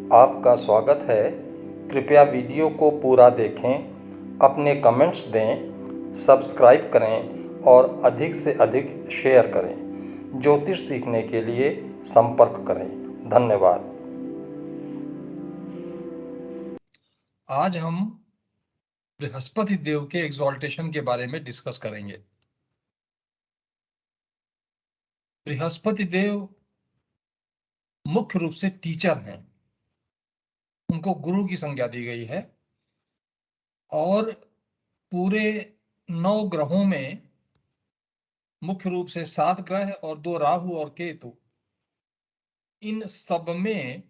आपका स्वागत है। कृपया वीडियो को पूरा देखें, अपने कमेंट्स दें, सब्सक्राइब करें और अधिक से अधिक शेयर करें। ज्योतिष सीखने के लिए संपर्क करें। धन्यवाद। आज हम बृहस्पति देव के एग्जॉल्टेशन के बारे में डिस्कस करेंगे। बृहस्पति देव मुख्य रूप से टीचर हैं, उनको गुरु की संज्ञा दी गई है और पूरे 9 ग्रहों में मुख्य रूप से 7 ग्रह और 2 राहु और केतु, इन सब में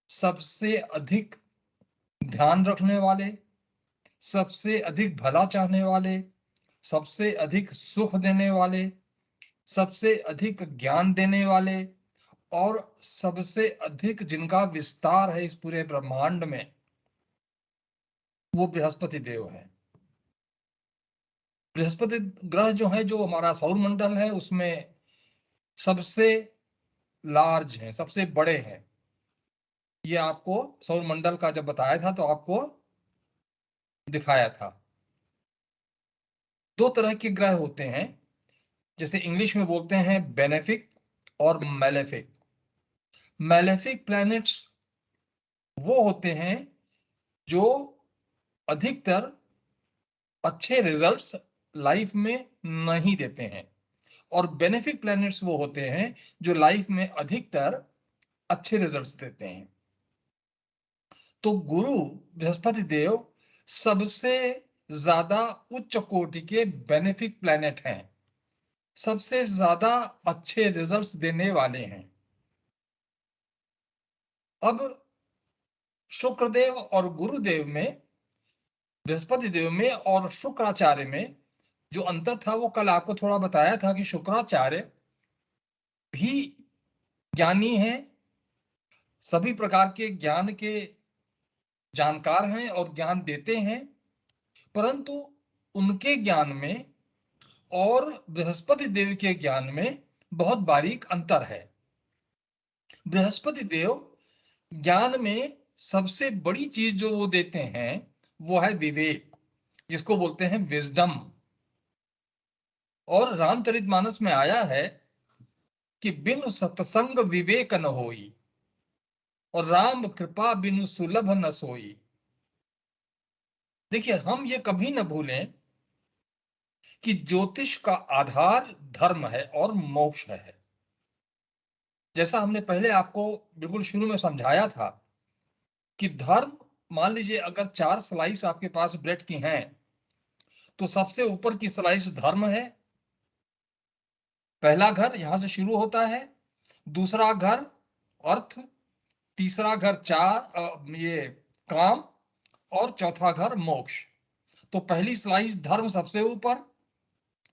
सबसे अधिक ध्यान रखने वाले, सबसे अधिक भला चाहने वाले, सबसे अधिक सुख देने वाले, सबसे अधिक ज्ञान देने वाले और सबसे अधिक जिनका विस्तार है इस पूरे ब्रह्मांड में, वो बृहस्पति देव है। बृहस्पति ग्रह जो है, जो हमारा सौर मंडल है, उसमें सबसे लार्ज है, सबसे बड़े हैं। ये आपको सौर मंडल का जब बताया था तो आपको दिखाया था। 2 तरह के ग्रह होते हैं, जैसे इंग्लिश में बोलते हैं बेनेफिक और मैलेफिक। मैलेफिक प्लैनेट्स वो होते हैं जो अधिकतर अच्छे रिजल्ट्स लाइफ में नहीं देते हैं, और बेनिफिक प्लैनेट्स वो होते हैं जो लाइफ में अधिकतर अच्छे रिजल्ट्स देते हैं। तो गुरु बृहस्पति देव सबसे ज्यादा उच्च कोटि के बेनिफिक प्लैनेट हैं, सबसे ज्यादा अच्छे रिजल्ट्स देने वाले हैं। अब शुक्रदेव और गुरुदेव में, बृहस्पति देव में और शुक्राचार्य में जो अंतर था वो कल आपको थोड़ा बताया था कि शुक्राचार्य भी ज्ञानी हैं, सभी प्रकार के ज्ञान के जानकार हैं और ज्ञान देते हैं, परंतु उनके ज्ञान में और बृहस्पति देव के ज्ञान में बहुत बारीक अंतर है। बृहस्पति देव ज्ञान में सबसे बड़ी चीज जो वो देते हैं वो है विवेक, जिसको बोलते हैं विजडम। और रामचरितमानस में आया है कि बिनु सत्संग विवेक न होई और राम कृपा बिनु सुलभ न सोई। देखिए, हम ये कभी न भूलें कि ज्योतिष का आधार धर्म है और मोक्ष है। जैसा हमने पहले आपको बिल्कुल शुरू में समझाया था कि धर्म, मान लीजिए अगर 4 स्लाइस आपके पास ब्रेड की हैं, तो सबसे ऊपर की स्लाइस धर्म है, पहला घर यहां से शुरू होता है, दूसरा घर अर्थ, तीसरा घर ये काम, और चौथा घर मोक्ष। तो पहली स्लाइस धर्म सबसे ऊपर,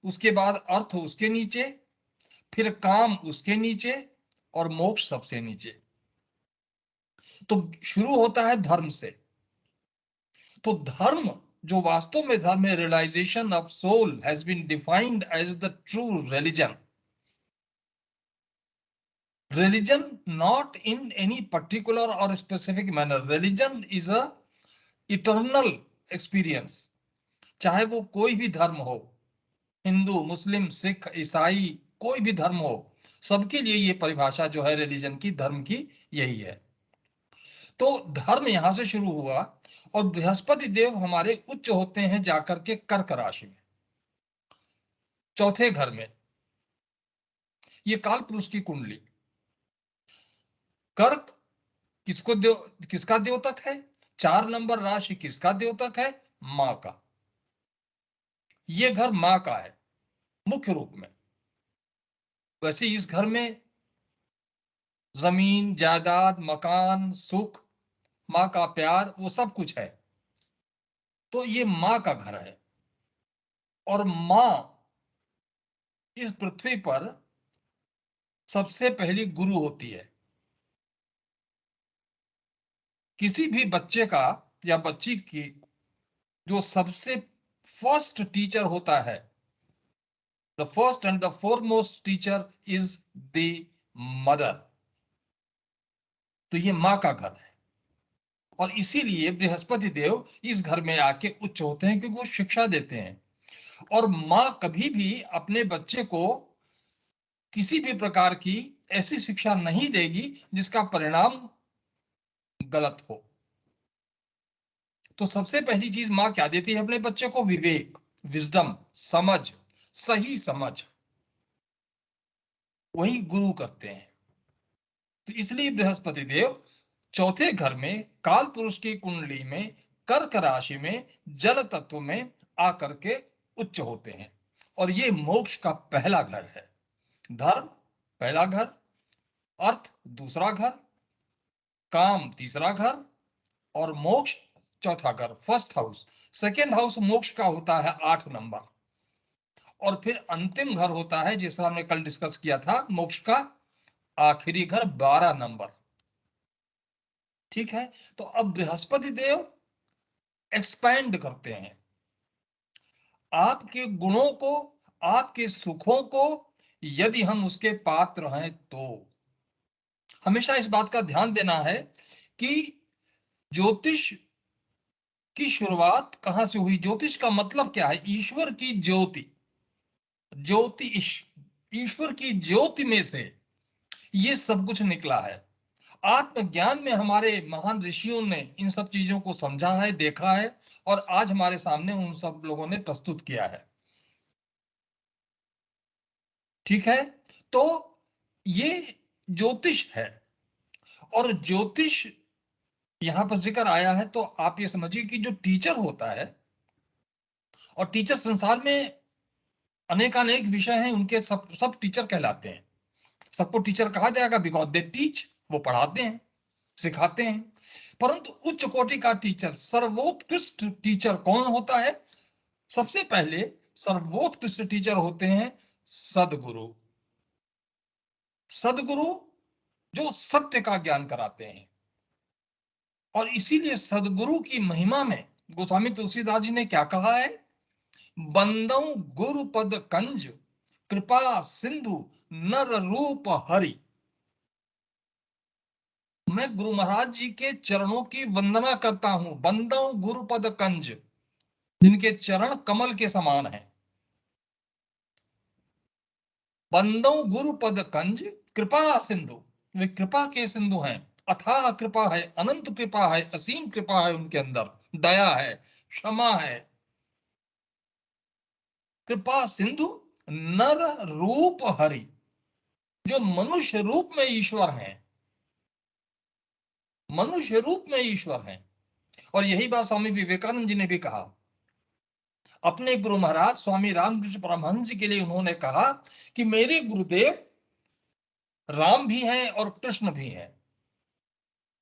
उसके बाद अर्थ उसके नीचे, फिर काम उसके नीचे और मोक्ष सबसे नीचे। तो शुरू होता है धर्म से। तो धर्म जो वास्तव में धर्म है, realization of soul has been defined as the true religion. Religion not in any particular or specific manner. Religion is a eternal experience. चाहे वो कोई भी धर्म हो, हिंदू, मुस्लिम, सिख, ईसाई, कोई भी धर्म हो, सबके लिए ये परिभाषा जो है रिलीजन की, धर्म की, यही है। तो धर्म यहां से शुरू हुआ, और बृहस्पति देव हमारे उच्च होते हैं जाकर के कर्क राशि में, चौथे घर में। ये काल पुरुष की कुंडली। कर्क किसका द्योतक है? 4 नंबर राशि किसका द्योतक है? मां का। ये घर मां का है मुख्य रूप में। वैसे इस घर में जमीन, जायदाद, मकान, सुख, मां का प्यार, वो सब कुछ है। तो ये मां का घर है, और मां इस पृथ्वी पर सबसे पहली गुरु होती है। किसी भी बच्चे का या बच्ची की जो सबसे फर्स्ट टीचर होता है, the first and the foremost teacher is the mother. तो ये मां का घर है। और इसीलिए बृहस्पति देव इस घर में आके उच्च होते हैं, क्योंकि वो शिक्षा देते हैं। और माँ कभी भी अपने बच्चे को किसी भी प्रकार की ऐसी शिक्षा नहीं देगी जिसका परिणाम गलत हो। तो सबसे पहली चीज माँ क्या देती है अपने बच्चे को? विवेक, विजडम, समझ, सही समझ। वही गुरु करते हैं। तो इसलिए बृहस्पति देव चौथे घर में काल पुरुष की कुंडली में कर्क राशि में जल तत्व में आकर के उच्च होते हैं। और ये मोक्ष का पहला घर है। धर्म पहला घर, अर्थ दूसरा घर, काम तीसरा घर, और मोक्ष चौथा घर, फर्स्ट हाउस। सेकेंड हाउस मोक्ष का होता है 8 नंबर। और फिर अंतिम घर होता है, जैसा हमने कल डिस्कस किया था, मोक्ष का आखिरी घर 12 नंबर। ठीक है। तो अब बृहस्पति देव एक्सपैंड करते हैं आपके गुणों को, आपके सुखों को, यदि हम उसके पात्र हैं तो। हमेशा इस बात का ध्यान देना है कि ज्योतिष की शुरुआत कहां से हुई? ज्योतिष का मतलब क्या है? ईश्वर की ज्योति, ज्योतिष, ईश्वर की ज्योति में से ये सब कुछ निकला है। आत्मज्ञान में हमारे महान ऋषियों ने इन सब चीजों को समझा है, देखा है, और आज हमारे सामने उन सब लोगों ने प्रस्तुत किया है। ठीक है। तो ये ज्योतिष है। और ज्योतिष यहां पर जिक्र आया है तो आप ये समझिए कि जो टीचर होता है, और टीचर संसार में अनेकानेक विषय हैं, उनके सब सब टीचर कहलाते हैं। सबको टीचर कहा जाएगा बिकॉज दे टीच, वो पढ़ाते हैं, सिखाते हैं। परंतु उच्च कोटि का टीचर, सर्वोत्कृष्ट टीचर कौन होता है? सबसे पहले सर्वोत्कृष्ट टीचर होते हैं सदगुरु। सदगुरु जो सत्य का ज्ञान कराते हैं। और इसीलिए सदगुरु की महिमा में गोस्वामी तुलसीदास जी ने क्या कहा है? बंदौ गुरु पद कंज, कृपा सिंधु नर रूप हरि। मैं गुरु महाराज जी के चरणों की वंदना करता हूं। बंदौ गुरु पद कंज, जिनके चरण कमल के समान हैं। बंदौ गुरु पद कंज, कृपा सिंधु, वे कृपा के सिंधु हैं। अथाह कृपा है, अनंत कृपा है, असीम कृपा है उनके अंदर, दया है, क्षमा है। कृपा सिंधु नर रूप हरि, जो मनुष्य रूप में ईश्वर हैं, मनुष्य रूप में ईश्वर हैं। और यही बात स्वामी विवेकानंद जी ने भी कहा। अपने गुरु महाराज स्वामी रामकृष्ण परमहंस जी के लिए उन्होंने कहा कि मेरे गुरुदेव राम भी हैं और कृष्ण भी हैं,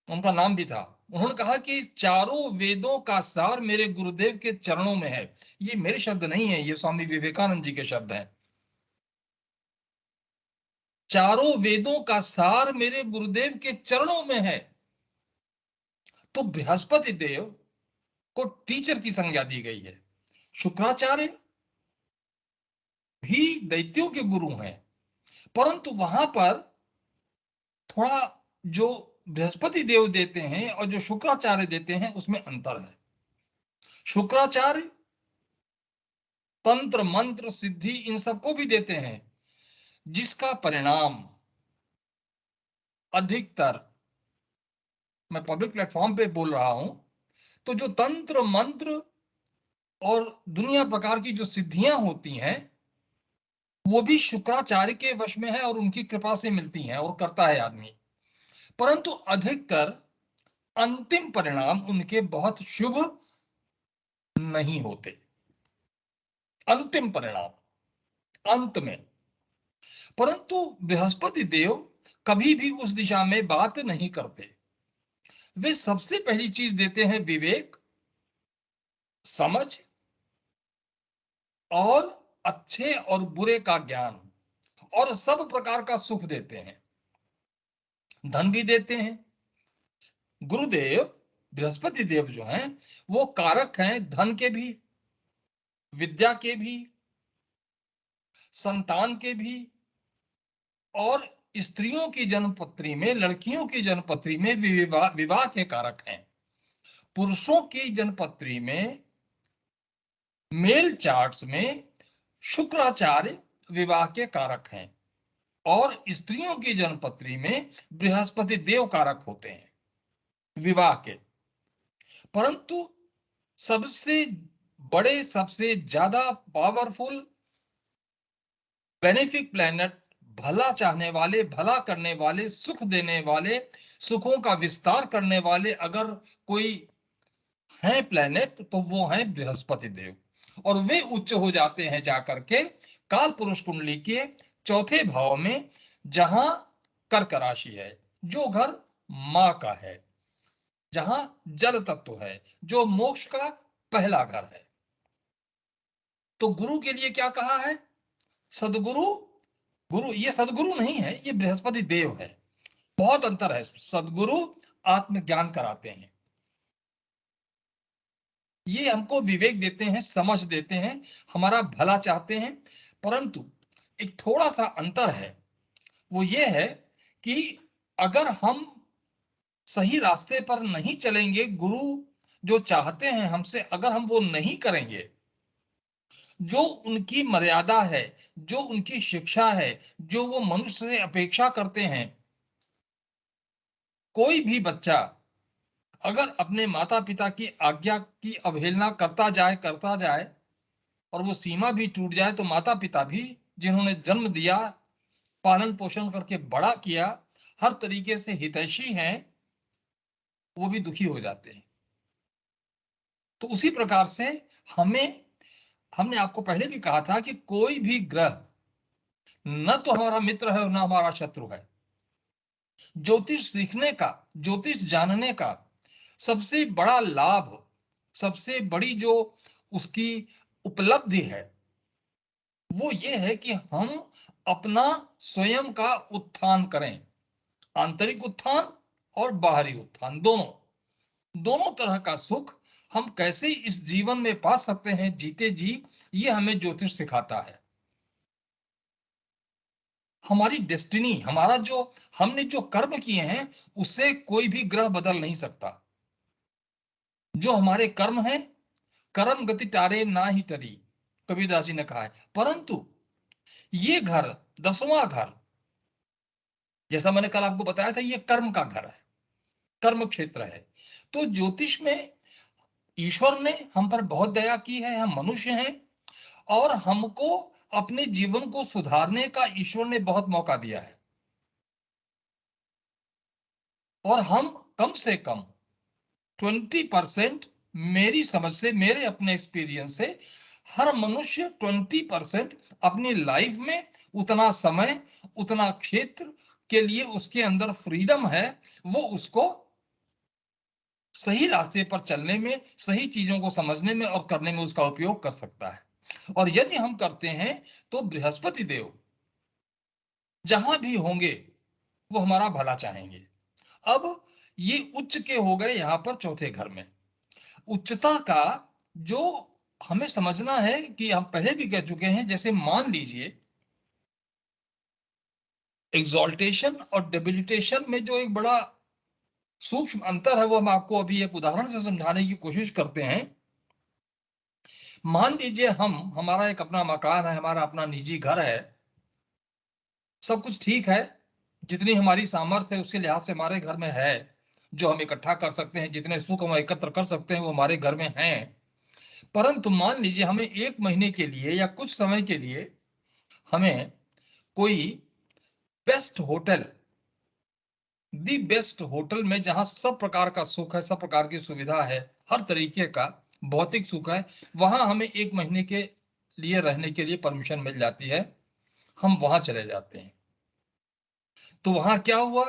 उनका नाम भी था। उन्होंने कहा कि चारों वेदों का सार मेरे गुरुदेव के चरणों में है। ये मेरे शब्द नहीं है, ये स्वामी विवेकानंद जी के शब्द हैं। चारों वेदों का सार मेरे गुरुदेव के चरणों में है। तो बृहस्पति देव को टीचर की संज्ञा दी गई है। शुक्राचार्य भी दैत्यों के गुरु हैं, परंतु वहां पर थोड़ा जो बृहस्पति देव देते हैं और जो शुक्राचार्य देते हैं उसमें अंतर है। शुक्राचार्य तंत्र मंत्र सिद्धि इन सबको भी देते हैं, जिसका परिणाम अधिकतर, मैं पब्लिक प्लेटफॉर्म पे बोल रहा हूं, तो जो तंत्र मंत्र और दुनिया प्रकार की जो सिद्धियां होती हैं वो भी शुक्राचार्य के वश में है और उनकी कृपा से मिलती हैं और करता है आदमी। परंतु अधिकतर अंतिम परिणाम उनके बहुत शुभ नहीं होते। अंतिम परिणाम अंत में। परंतु बृहस्पति देव कभी भी उस दिशा में बात नहीं करते। वे सबसे पहली चीज देते हैं विवेक, समझ, और अच्छे और बुरे का ज्ञान, और सब प्रकार का सुख देते हैं, धन भी देते हैं। गुरुदेव बृहस्पति देव जो हैं वो कारक हैं धन के भी, विद्या के भी, संतान के भी, और स्त्रियों की जन्मपत्री में, लड़कियों की जन्मपत्री में विवाह के कारक हैं। पुरुषों की जन्मपत्री में, मेल चार्ट्स में शुक्राचार्य विवाह के कारक हैं और स्त्रियों की जन्मपत्री में बृहस्पति देव कारक होते हैं विवाह के। परंतु सबसे बड़े, सबसे ज्यादा पावरफुल बेनिफिक प्लैनेट, भला चाहने वाले, भला करने वाले, सुख देने वाले, सुखों का विस्तार करने वाले अगर कोई है प्लैनेट तो वो है बृहस्पति देव। और वे उच्च हो जाते हैं जाकर के काल पुरुष कुंडली के चौथे भाव में, जहां कर्क राशि है, जो घर मां का है, जहां जल तत्व है, जो मोक्ष का पहला घर है। तो गुरु के लिए क्या कहा है? सदगुरु। गुरु ये सदगुरु नहीं है, ये बृहस्पति देव है। बहुत अंतर है। सदगुरु आत्मज्ञान कराते हैं, ये हमको विवेक देते हैं, समझ देते हैं, हमारा भला चाहते हैं। परंतु एक थोड़ा सा अंतर है, वो ये है कि अगर हम सही रास्ते पर नहीं चलेंगे, गुरु जो चाहते हैं हमसे अगर हम वो नहीं करेंगे, जो उनकी मर्यादा है, जो उनकी शिक्षा है, जो वो मनुष्य से अपेक्षा करते हैं, कोई भी बच्चा अगर अपने माता पिता की आज्ञा की अवहेलना करता जाए और वो सीमा भी टूट जाए, तो माता पिता भी, जिन्होंने जन्म दिया, पालन पोषण करके बड़ा किया, हर तरीके से हितैषी हैं, वो भी दुखी हो जाते हैं। तो उसी प्रकार से हमें, हमने आपको पहले भी कहा था कि कोई भी ग्रह न तो हमारा मित्र है और न हमारा शत्रु है। ज्योतिष सीखने का, ज्योतिष जानने का सबसे बड़ा लाभ, सबसे बड़ी जो उसकी उपलब्धि है, वो ये है कि हम अपना स्वयं का उत्थान करें। आंतरिक उत्थान और बाहरी उत्थान, दोनों दोनों तरह का सुख हम कैसे इस जीवन में पा सकते हैं जीते जी, ये हमें ज्योतिष सिखाता है। हमारी डेस्टिनी, हमारा जो हमने जो कर्म किए हैं, उससे कोई भी ग्रह बदल नहीं सकता। जो हमारे कर्म हैं, कर्म गति टारे ना ही टरी, कबीरदास जी ने कहा है। परंतु ये घर, 10वां घर, जैसा मैंने कल आपको बताया था, ये कर्म का घर है, कर्म क्षेत्र है। तो ज्योतिष में ईश्वर ने हम पर बहुत दया की है, हम मनुष्य हैं और हमको अपने जीवन को सुधारने का ईश्वर ने बहुत मौका दिया है। और हम कम से कम 20%, मेरी समझ से, मेरे अपने एक्सपीरियंस से, हर मनुष्य 20% अपनी लाइफ में उतना समय, उतना क्षेत्र के लिए उसके अंदर फ्रीडम है, वो उसको सही रास्ते पर चलने में, सही चीजों को समझने में और करने में उसका उपयोग कर सकता है। और यदि हम करते हैं तो बृहस्पति देव जहां भी होंगे वो हमारा भला चाहेंगे। अब ये उच्च के हो गए यहां पर चौथे घर में। उच्चता का जो हमें समझना है कि हम पहले भी कह चुके हैं, जैसे मान लीजिए एग्जॉल्टेशन और डेबिलिटेशन में जो एक बड़ा सूक्ष्म अंतर है, वो हम आपको अभी एक उदाहरण से समझाने की कोशिश करते हैं। मान लीजिए हमारा एक अपना मकान है, हमारा अपना निजी घर है, सब कुछ ठीक है, जितनी हमारी सामर्थ्य है उसके लिहाज से हमारे घर में है, जो हम इकट्ठा कर सकते हैं, जितने सुख हम एकत्र कर सकते हैं वो हमारे घर में हैं। परंतु मान लीजिए हमें 1 महीने के लिए या कुछ समय के लिए हमें कोई best hotel, the best hotel में, जहां सब प्रकार का सुख है, सब प्रकार की सुविधा है, हर तरीके का भौतिक सुख है, वहां हमें 1 महीने के लिए रहने के लिए परमिशन मिल जाती है, हम वहां चले जाते हैं। तो वहां क्या हुआ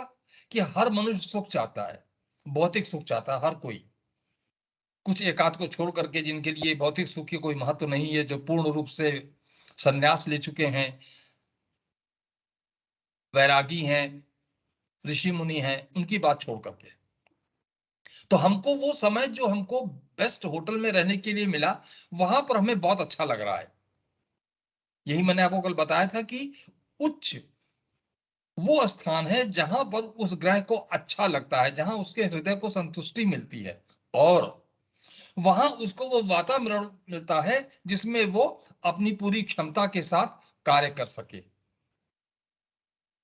कि हर मनुष्य सुख चाहता है, भौतिक सुख चाहता है हर कोई, कुछ एकाध को छोड़ करके जिनके लिए भौतिक सुख की कोई महत्व नहीं है, जो पूर्ण रूप से संन्यास ले चुके हैं, वैरागी हैं, ऋषि मुनि हैं, उनकी बात छोड़ करके। तो हमको वो समय जो हमको बेस्ट होटल में रहने के लिए मिला, वहां पर हमें बहुत अच्छा लग रहा है। यही मैंने आपको कल बताया था कि उच्च वो स्थान है जहां पर उस ग्रह को अच्छा लगता है, जहां उसके हृदय को संतुष्टि मिलती है, और वहां उसको वो वातावरण मिलता है जिसमें वो अपनी पूरी क्षमता के साथ कार्य कर सके।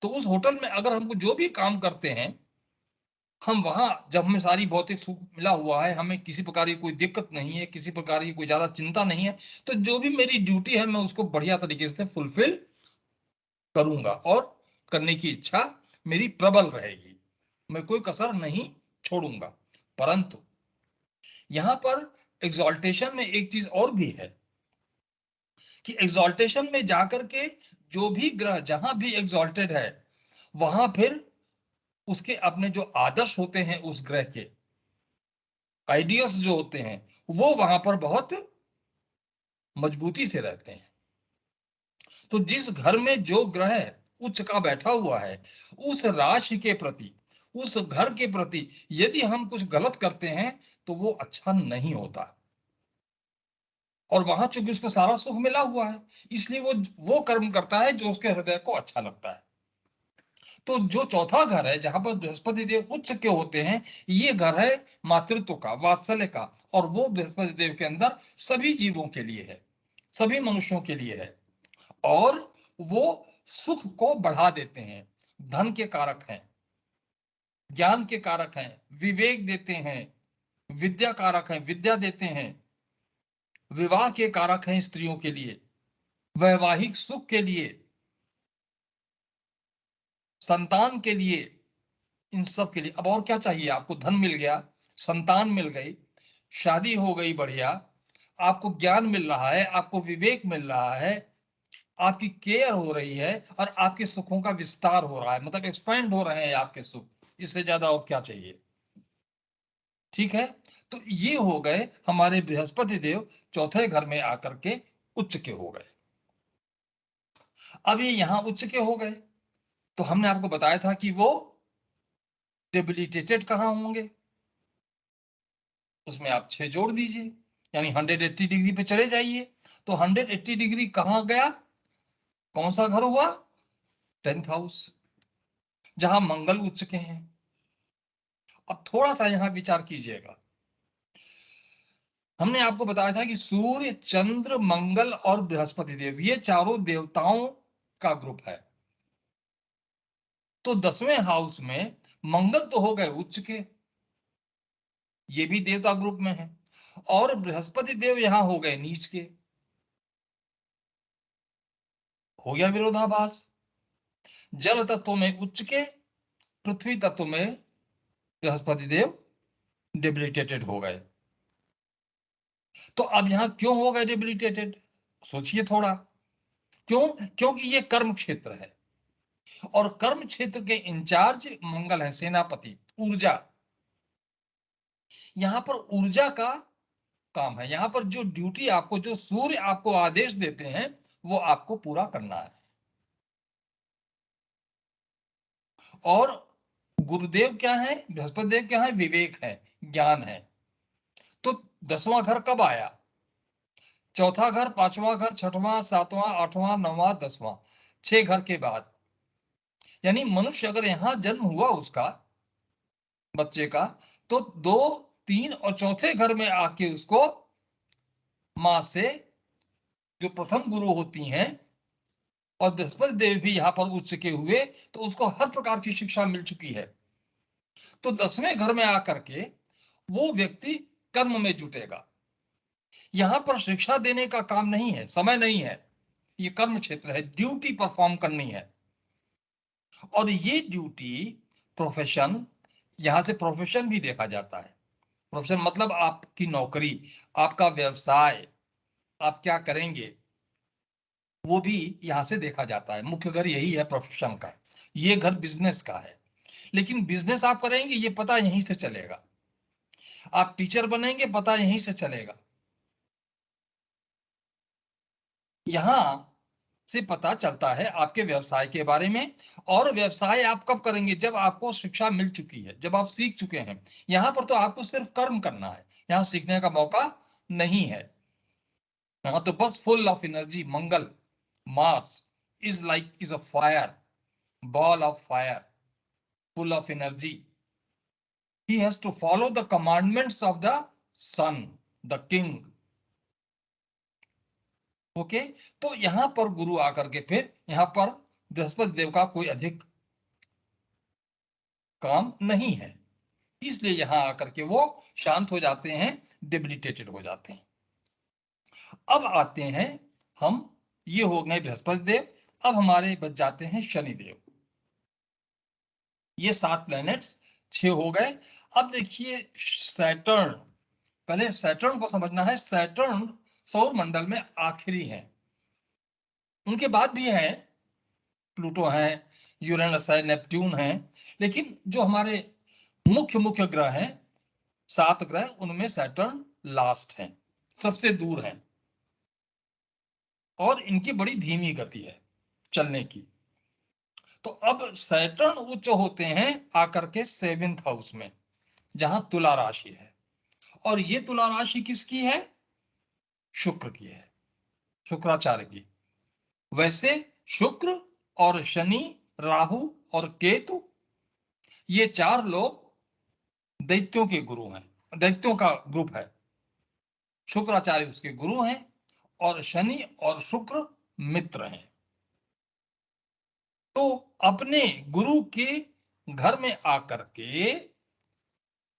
तो उस होटल में अगर हमको जो भी काम करते हैं, हम वहां जब हमें सारी भौतिक सुख मिला हुआ है, हमें किसी प्रकार की कोई दिक्कत नहीं है, किसी प्रकार की कोई ज्यादा चिंता नहीं है, तो जो भी मेरी ड्यूटी है मैं उसको बढ़िया तरीके से फुलफिल करूंगा और करने की इच्छा मेरी प्रबल रहेगी, मैं कोई कसर नहीं छोड़ूंगा। परंतु यहां पर एग्जॉल्टेशन में एक चीज और भी है कि एग्जॉल्टेशन में जाकर के जो भी ग्रह जहां भी एग्जॉल्टेड है, वहां फिर उसके अपने जो आदर्श होते हैं उस ग्रह के आइडियल्स जो होते हैं, वो वहां पर बहुत मजबूती से रहते हैं। तो जिस घर में जो ग्रह उच्च का बैठा हुआ है, उस राशि के प्रति, उस घर के प्रति यदि हम कुछ गलत करते हैं तो वो अच्छा नहीं होता। और वहां चूंकि उसको सारा सुख मिला हुआ है, इसलिए वो कर्म करता है जो उसके हृदय को अच्छा लगता है। तो जो चौथा घर है जहां पर बृहस्पति देव उच्च के होते हैं, ये घर है मातृत्व का, वात्सल्य का, और वो बृहस्पति देव के अंदर सभी जीवों के लिए है, सभी मनुष्यों के लिए है। और वो सुख को बढ़ा देते हैं, धन के कारक हैं, ज्ञान के कारक हैं, विवेक देते हैं, विद्या कारक हैं, विद्या देते हैं, विवाह के कारक हैं स्त्रियों के लिए, वैवाहिक सुख के लिए, संतान के लिए, इन सब के लिए। अब और क्या चाहिए आपको? धन मिल गया, संतान मिल गई, शादी हो गई बढ़िया, आपको ज्ञान मिल रहा है, आपको विवेक मिल रहा है, आपकी केयर हो रही है, और आपके सुखों का विस्तार हो रहा है, मतलब एक्सपेंड हो रहे हैं आपके सुख। इससे ज्यादा और क्या चाहिए? ठीक है। तो ये हो गए हमारे बृहस्पति देव चौथे घर में आकर के उच्च के हो गए। अब ये यहां उच्च के हो गए, तो हमने आपको बताया था कि वो डेबिलिटेटेड कहां होंगे, उसमें आप 6 जोड़ दीजिए, यानी 180 डिग्री पे चले जाइए। तो 180 डिग्री कहां गया? कौन सा घर हुआ? 10th हाउस, जहां मंगल उच्च के हैं। अब थोड़ा सा यहां विचार कीजिएगा। हमने आपको बताया था कि सूर्य, चंद्र, मंगल और बृहस्पति देव, ये चारों देवताओं का ग्रुप है। तो 10वें हाउस में मंगल तो हो गए उच्च के, ये भी देवता ग्रुप में है, और बृहस्पति देव यहां हो गए नीच के। हो गया विरोधाभास। जल तत्व में उच्च के, पृथ्वी तत्व में बृहस्पति देव डिबिलिटेटेड हो गए। तो अब यहां क्यों हो गए डिबिलिटेटेड? सोचिए थोड़ा। क्यों? क्योंकि ये कर्म क्षेत्र है, और कर्म क्षेत्र के इंचार्ज मंगल है, सेनापति, ऊर्जा। यहां पर ऊर्जा का काम है, यहां पर जो ड्यूटी आपको, जो सूर्य आपको आदेश देते हैं, वो आपको पूरा करना है। और गुरुदेव क्या है? बृहस्पति देव क्या है? विवेक है, ज्ञान है। तो 10वां घर कब आया? चौथा घर, 5वां घर, 6वां, 7वां, 8वां, 9वां, 10वां, 6 घर के बाद। यानी मनुष्य अगर यहां जन्म हुआ उसका, बच्चे का, तो 2, 3 और चौथे घर में आके उसको मां से, जो प्रथम गुरु होती हैं, और बृहस्पति देव भी यहां पर उच्च के हुए, तो उसको हर प्रकार की शिक्षा मिल चुकी है। तो 10वें घर में आकर के वो व्यक्ति कर्म में जुटेगा। यहां पर शिक्षा देने का काम नहीं है, समय नहीं है, ये कर्म क्षेत्र है, ड्यूटी परफॉर्म करनी है। और ये ड्यूटी, प्रोफेशन, यहां से प्रोफेशन भी देखा जाता है। प्रोफेशन मतलब आपकी नौकरी, आपका व्यवसाय, आप क्या करेंगे, वो भी यहां से देखा जाता है। मुख्य घर यही है प्रोफेशन का, ये घर बिजनेस का है। लेकिन बिजनेस आप करेंगे ये पता यहीं से चलेगा, आप टीचर बनेंगे पता यहीं से चलेगा। यहां से पता चलता है आपके व्यवसाय के बारे में। और व्यवसाय आप कब करेंगे? जब आपको शिक्षा मिल चुकी है, जब आप सीख चुके हैं। यहां पर तो आपको सिर्फ कर्म करना है, यहां सीखने का मौका नहीं है। यहां तो बस full of energy. Mangal, Mars is a fire, ball of fire, full of energy. he has to follow the commandments of the son, the king. Okay, तो यहां पर गुरु आकर के फिर यहां पर बृहस्पति देव का कोई अधिक काम नहीं है, इसलिए यहां आकर के वो शांत हो जाते हैं, डिबिलिटेटेड हो जाते हैं। अब आते हैं हम, ये हो गए बृहस्पति देव। अब हमारे बच जाते हैं शनिदेव। ये 7 प्लैनेट्स 6 हो गए। अब देखिए सैटर्न, पहले सैटर्न को समझना है। सैटर्न सौर मंडल में आखिरी है, उनके बाद भी है, प्लूटो है, यूरेनस है, नेपट्यून है, लेकिन जो हमारे मुख्य मुख्य ग्रह हैं, 7 ग्रह, उनमें सैटर्न लास्ट है, सबसे दूर है, और इनकी बड़ी धीमी गति है चलने की। तो अब सैटर्न उच्च होते हैं आकर के 7th हाउस में, जहां तुला राशि है, और ये तुला राशि किसकी है? शुक्र की है, शुक्राचार्य की। वैसे शुक्र और शनि, राहु और केतु, ये 4 लोग दैत्यों के गुरु हैं, दैत्यों का ग्रुप है। शुक्राचार्य उसके गुरु हैं, और शनि और शुक्र मित्र हैं। तो अपने गुरु के घर में आकर के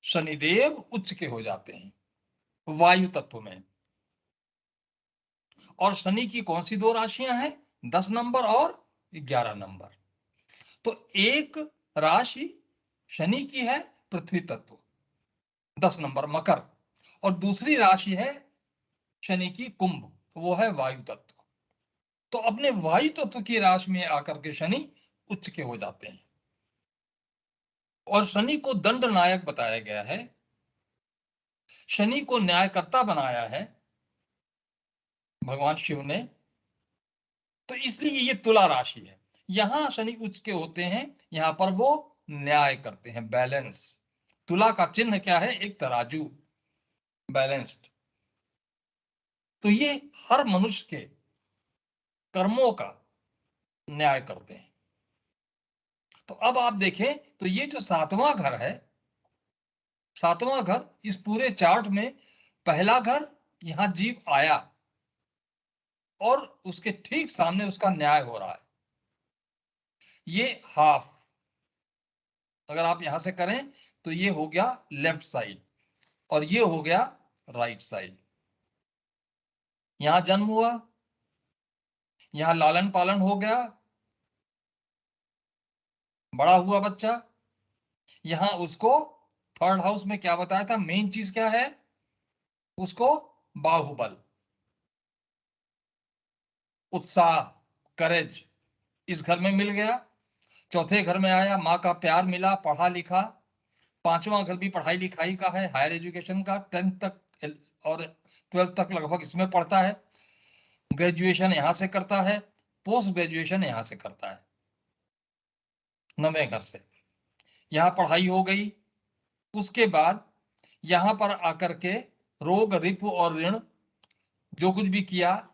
शनिदेव उच्च के हो जाते हैं वायु तत्व में। और शनि की कौन सी 2 राशियां हैं? 10 नंबर और 11 नंबर। तो एक राशि शनि की है पृथ्वी तत्व, 10 नंबर मकर, और दूसरी राशि है शनि की कुंभ, वो है वायु तत्व। तो अपने वायु तत्व की राशि में आकर के शनि उच्च के हो जाते हैं, और शनि को दंड नायक बताया गया है, शनि को न्यायकर्ता बनाया है भगवान शिव ने। तो इसलिए ये तुला राशि है, यहां शनि उच्च के होते हैं, यहां पर वो न्याय करते हैं, बैलेंस। तुला का चिन्ह क्या है? एक तराजू, बैलेंस्ड। तो ये हर मनुष्य के कर्मों का न्याय करते हैं। तो अब आप देखें तो ये जो 7वां घर है, 7वां घर इस पूरे चार्ट में, पहला घर, यहां जीव आया और उसके ठीक सामने उसका न्याय हो रहा है। ये हाफ, अगर आप यहां से करें तो ये हो गया लेफ्ट साइड, और ये हो गया राइट साइड। यहां जन्म हुआ, यहां लालन पालन हो गया, बड़ा हुआ बच्चा। यहां उसको 3rd हाउस में क्या बताया था? मेन चीज क्या है उसको? बाहुबल, उत्साह, करेज, इस घर में मिल गया। 4थे घर में आया, माँ का प्यार मिला, पढ़ा लिखा। 5वां घर भी पढ़ाई लिखाई का है, हायर एजुकेशन का, 10th तक और 12th तक लगभग इसमें पढ़ता है। ग्रेजुएशन यहां से करता है, पोस्ट ग्रेजुएशन यहां से करता है, 9वें घर से। यहां पढ़ाई हो गई, उसके बाद यहां पर आकर के रोग, रिपु और ऋण, जो कुछ भी किया।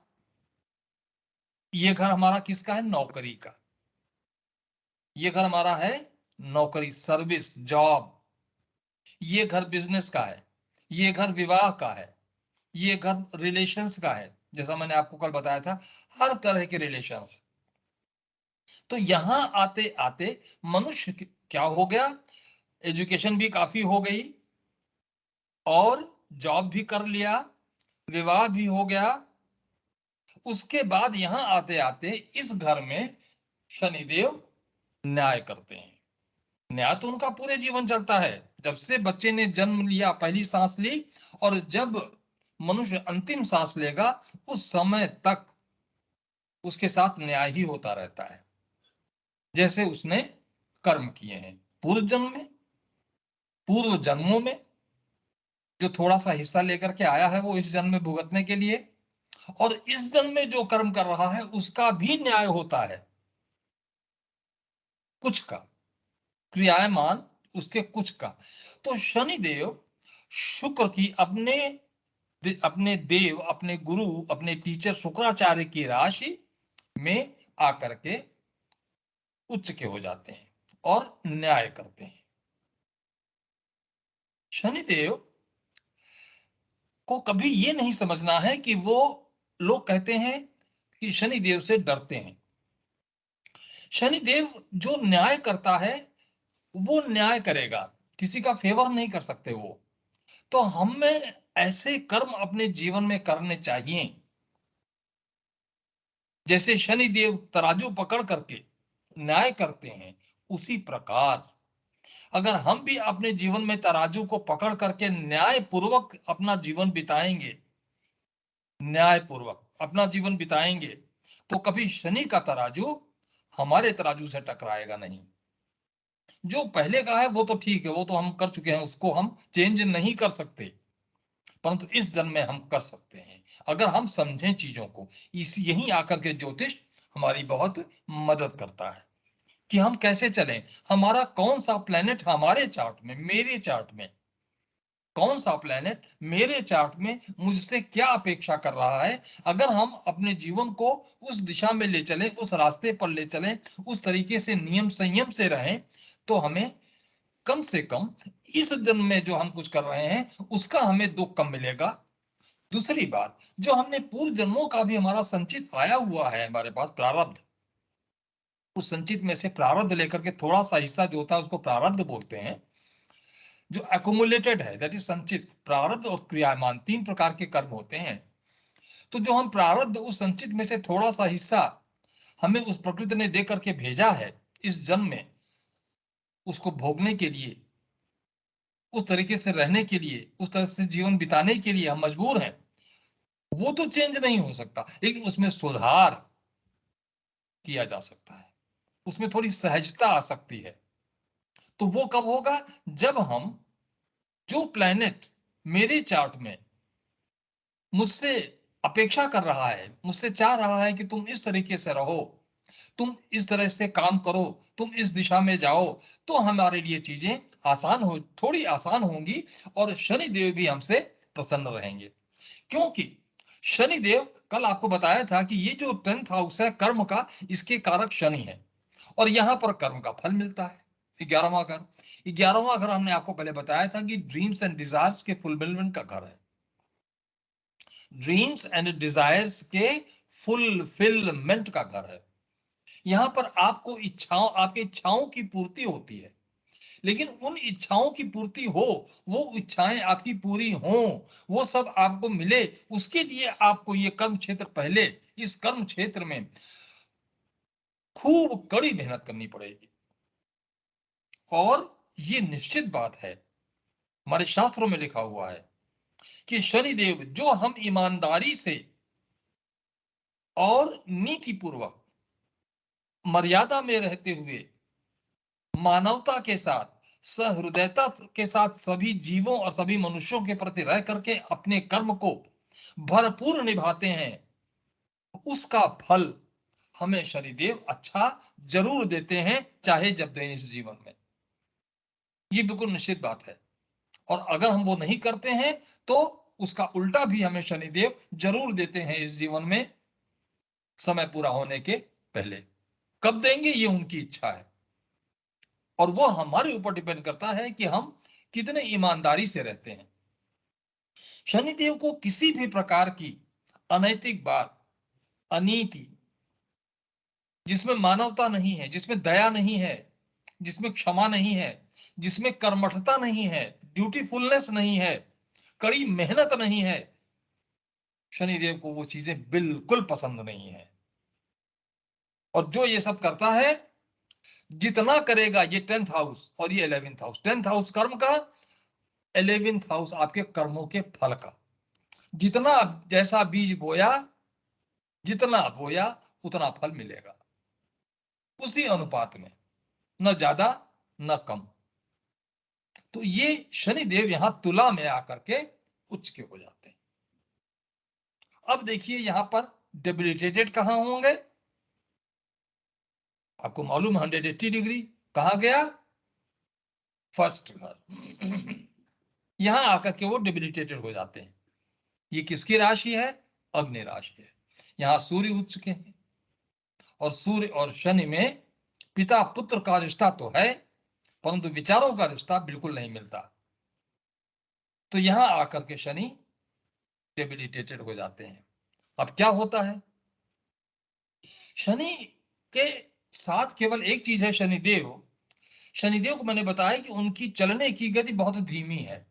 ये घर हमारा किसका है? नौकरी का। ये घर हमारा है नौकरी, सर्विस, जॉब। ये घर बिजनेस का है, ये घर विवाह का है, ये घर रिलेशंस का है, जैसा मैंने आपको कल बताया था, हर तरह के रिलेशंस। तो यहां आते आते मनुष्य क्या हो गया? एजुकेशन भी काफी हो गई, और जॉब भी कर लिया, विवाह भी हो गया। उसके बाद यहां आते आते इस घर में शनिदेव न्याय करते हैं। न्याय तो उनका पूरे जीवन चलता है, जब से बच्चे ने जन्म लिया, पहली सांस ली, और जब मनुष्य अंतिम सांस लेगा, उस समय तक उसके साथ न्याय ही होता रहता है, जैसे उसने कर्म किए हैं पूर्व जन्म में, पूर्व जन्मों में। जो थोड़ा सा हिस्सा लेकर के आया है वो इस जन्म में भुगतने के लिए, और इस जन्म में जो कर्म कर रहा है उसका भी न्याय होता है, कुछ का क्रियामान, उसके कुछ का। तो शनिदेव शुक्र की अपने देव, अपने गुरु, अपने टीचर शुक्राचार्य की राशि में आकर के उच्च के हो जाते हैं और न्याय करते हैं। शनिदेव को कभी ये नहीं समझना है कि वो, लोग कहते हैं कि शनिदेव से डरते हैं। शनिदेव जो न्याय करता है वो न्याय करेगा, किसी का फेवर नहीं कर सकते वो। तो हमें ऐसे कर्म अपने जीवन में करने चाहिए जैसे शनिदेव तराजू पकड़ करके न्याय करते हैं, उसी प्रकार अगर हम भी अपने जीवन में तराजू को पकड़ करके न्याय पूर्वक अपना जीवन बिताएंगे, न्याय पूर्वक अपना जीवन बिताएंगे, तो कभी शनि का तराजू हमारे तराजू से टकराएगा नहीं। जो पहले का है वो तो ठीक है, वो तो हम कर चुके हैं, उसको हम चेंज नहीं कर सकते, परंतु इस जन्म में हम कर सकते हैं अगर हम समझें चीजों को। इस यहीं आकर के ज्योतिष हमारी बहुत मदद करता है कि हम कैसे चलें, हमारा कौन सा प्लेनेट हमारे चार्ट में, मेरे चार्ट में कौन सा प्लेनेट मेरे चार्ट में मुझसे क्या अपेक्षा कर रहा है। अगर हम अपने जीवन को उस दिशा में ले चलें, उस रास्ते पर ले चलें, उस तरीके से नियम संयम से रहें, तो हमें कम से कम इस जन्म में जो हम कुछ कर रहे हैं उसका हमें दुख कम मिलेगा। दूसरी बात, जो हमने पूर्व जन्मों का भी हमारा संचित आया हुआ है हमारे पास प्रारब्ध, उस संचित में से प्रारब्ध लेकर के थोड़ा सा हिस्सा जो होता है उसको प्रारब्ध बोलते हैं, जो एक्युमुलेटेड है, दैट इज संचित। प्रारब्ध और क्रियामान तीन प्रकार के कर्म होते हैं। तो जो हम प्रारब्ध, उस संचित में से थोड़ा सा हिस्सा हमें उस प्रकृति ने दे करके भेजा है इस जन्म में, उसको भोगने के लिए, उस तरीके से रहने के लिए, उस तरह से जीवन बिताने के लिए हम मजबूर हैं। वो तो चेंज नहीं हो सकता, लेकिन उसमें सुधार किया जा सकता है, उसमें थोड़ी सहजता आ सकती है। तो वो कब होगा, जब हम, जो प्लैनेट मेरे चार्ट में मुझसे अपेक्षा कर रहा है, मुझसे चाह रहा है कि तुम इस तरीके से रहो, तुम इस तरह से काम करो, तुम इस दिशा में जाओ, तो हमारे लिए चीजें आसान हो, थोड़ी आसान होंगी, और शनिदेव भी हमसे प्रसन्न रहेंगे। क्योंकि शनिदेव, कल आपको बताया था कि ये जो 10th हाउस है कर्म का, इसके कारक शनि है, और यहां पर कर्म का फल मिलता है। 11वां घर, 11वां घर हमने आपको पहले बताया था कि ड्रीम्स एंड डिजायर्स के फुलफिलमेंट का घर है, ड्रीम्स एंड डिजायर्स के फुलफिलमेंट का घर है। यहां पर आपको इच्छाओं, आपकी इच्छाओं की पूर्ति होती है, लेकिन उन इच्छाओं की पूर्ति हो, वो इच्छाएं आपकी पूरी हो, वो सब आपको मिले, उसके लिए आपको ये कर्म क्षेत्र, पहले इस कर्म क्षेत्र में खूब कड़ी मेहनत करनी पड़ेगी। और ये निश्चित बात है, हमारे शास्त्रों में लिखा हुआ है कि शनिदेव, जो हम ईमानदारी से और नीति पूर्वक, मर्यादा में रहते हुए, मानवता के साथ, सहृदयता के साथ सभी जीवों और सभी मनुष्यों के प्रति रह करके अपने कर्म को भरपूर निभाते हैं, उसका फल हमें शनिदेव अच्छा जरूर देते हैं, चाहे जब दें इस जीवन में। ये बिल्कुल निश्चित बात है। और अगर हम वो नहीं करते हैं तो उसका उल्टा भी हमें शनिदेव जरूर देते हैं इस जीवन में, समय पूरा होने के पहले। कब देंगे ये उनकी इच्छा है, और वो हमारे ऊपर डिपेंड करता है कि हम कितने ईमानदारी से रहते हैं। शनिदेव को किसी भी प्रकार की अनैतिक बात, अनीति, जिसमें मानवता नहीं है, जिसमें दया नहीं है, जिसमें क्षमा नहीं है, जिसमें कर्मठता नहीं है, ड्यूटीफुलनेस नहीं है, कड़ी मेहनत नहीं है, शनिदेव को वो चीजें बिल्कुल पसंद नहीं है। और जो ये सब करता है, जितना करेगा, ये 10th हाउस और ये 11th हाउस, 10th हाउस कर्म का, 11th हाउस आपके कर्मों के फल का, जितना, जैसा बीज बोया, जितना बोया उतना फल मिलेगा, उसी अनुपात में, न ज्यादा न कम। तो ये शनिदेव यहां तुला में आकर के उच्च के हो जाते हैं। अब देखिए यहां पर डेबिलिटेटेड कहां होंगे, आपको मालूम 180 डिग्री कहां गया, फर्स्ट घर। यहां आकर के वो डेबिलिटेटेड हो जाते हैं। ये किसकी राशि है, अग्नि राशि है। यहां सूर्य उच्च के हैं, और सूर्य और शनि में पिता पुत्र का रिश्ता तो है, परंतु विचारों का रिश्ता बिल्कुल नहीं मिलता। तो यहां आकर के शनि डेबिलिटेटेड हो जाते हैं। अब क्या होता है, शनि के साथ केवल एक चीज है, शनिदेव को मैंने बताया कि उनकी चलने की गति बहुत धीमी है।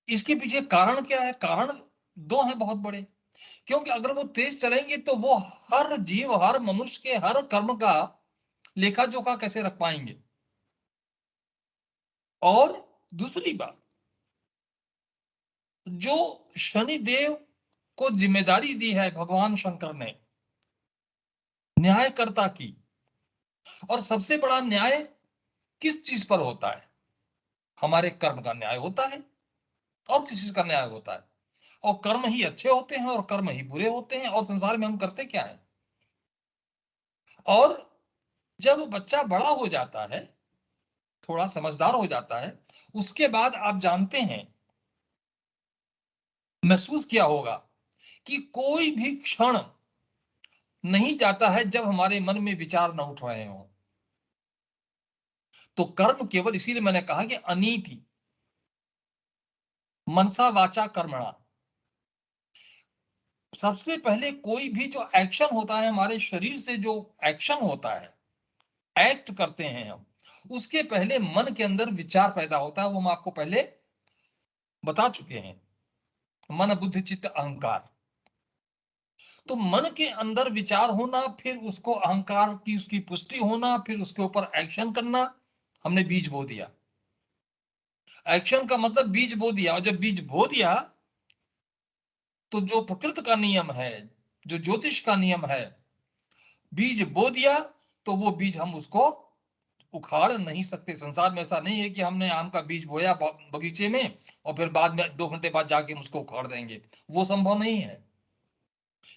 इसके पीछे कारण क्या है? कारण दो हैं बहुत बड़े। क्योंकि अगर वो तेज चलेंगे तो वो हर जीव, हर मनुष्य के हर कर्म का लेखा जोखा कैसे रख पाएंगे। और दूसरी बात, जो शनिदेव को जिम्मेदारी दी है भगवान शंकर ने न्यायकर्ता की, और सबसे बड़ा न्याय किस चीज पर होता है? हमारे कर्म का न्याय होता है, और किस चीज का न्याय होता है? और कर्म ही अच्छे होते हैं और कर्म ही बुरे होते हैं, और संसार में हम करते क्या है? और जब बच्चा बड़ा हो जाता है, थोड़ा समझदार हो जाता है, उसके बाद आप जानते हैं, महसूस किया होगा कि कोई भी क्षण नहीं जाता है जब हमारे मन में विचार न उठ रहे हो। तो कर्म केवल, इसीलिए मैंने कहा कि अनीति मनसा वाचा कर्मणा, सबसे पहले कोई भी जो एक्शन होता है, हमारे शरीर से जो एक्शन होता है, एक्ट करते हैं हम, उसके पहले मन के अंदर विचार पैदा होता है। वो हम आपको पहले बता चुके हैं, मन बुद्धि चित्त अहंकार। तो मन के अंदर विचार होना, फिर उसको अहंकार की उसकी पुष्टि होना, फिर उसके ऊपर एक्शन करना, हमने बीज बो दिया। एक्शन का मतलब बीज बो दिया, और जब बीज बो दिया तो जो प्रकृति का नियम है, जो ज्योतिष का नियम है, बीज बो दिया तो वो बीज हम उसको उखाड़ नहीं सकते। संसार में ऐसा नहीं है कि हमने आम का बीज बोया बगीचे में और फिर बाद में 2 घंटे बाद जाके हम उसको उखाड़ देंगे, वो संभव नहीं है।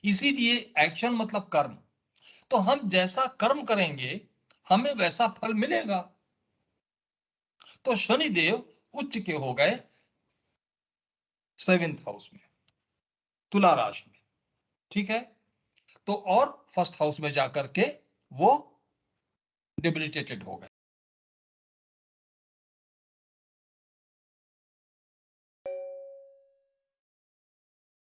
इसीलिए एक्शन मतलब कर्म। तो हम जैसा कर्म करेंगे हमें वैसा फल मिलेगा। तो शनिदेव उच्च के हो गए 7th हाउस में, तुला राशि में, ठीक है। तो और फर्स्ट हाउस में जाकर के वो डिबिलिटेटेड हो गए।